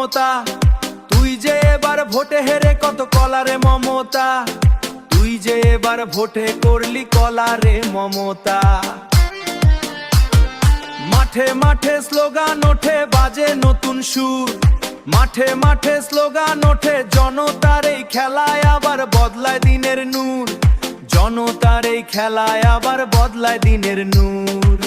মমতা, তুই যে এবার ভোটে হেরে কত কলারে মমতা, তুই যে এবার ভোটে করলি কলারে মমতা। মাঠে মাঠে স্লোগান ওঠে বাজে নতুন সুর, মাঠে মাঠে স্লোগান ওঠে জনতার এই খেলায় আবার বদলায় দিনের নূর, জনতার এই খেলায় আবার বদলায় দিনের নূর।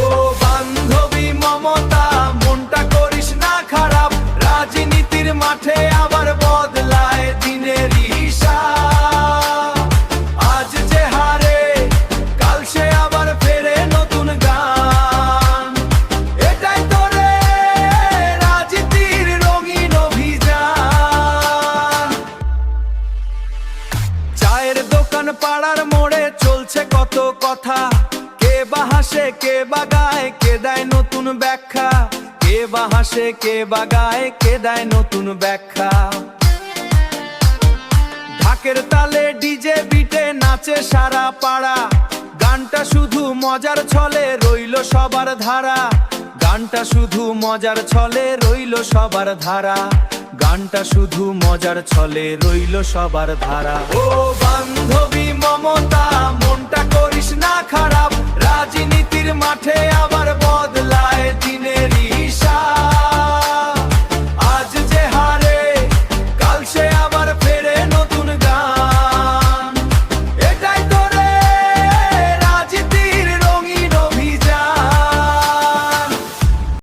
ও বান্ধবী মমতা, মনটা করিস না খারাপ, রাজনীতির মাঠে আবার বদলায় দিনের হিসাব। আজ যে হারে কাল সে আবার ফেরে নতুন গান, এটাই তো রে রাজনীতির রঙিন অভিযান। চায়ের দোকান পাড়ার মোড়ে চলছে কত কথা, কে বা হাসে কে বা গায় কে দেয় নতুন ব্যাখ্যা, কে বা হাসে কে বা গায় কে দেয় নতুন ব্যাখ্যা। ঢাকের তালে ডিজে বিটে নাচে সারা পাড়া, গানটা শুধু মজার ছলে রইল সবার ধারা, গানটা শুধু মজার ছলে রইল সবার ধারা, গানটা শুধু মজার ছলে রইল সবার ধারা। ও বান্ধবী মমতা, মনটা করিস না খারাপ, রাজনীতির মাঠে আবার বদলায় দিনের হিসাব।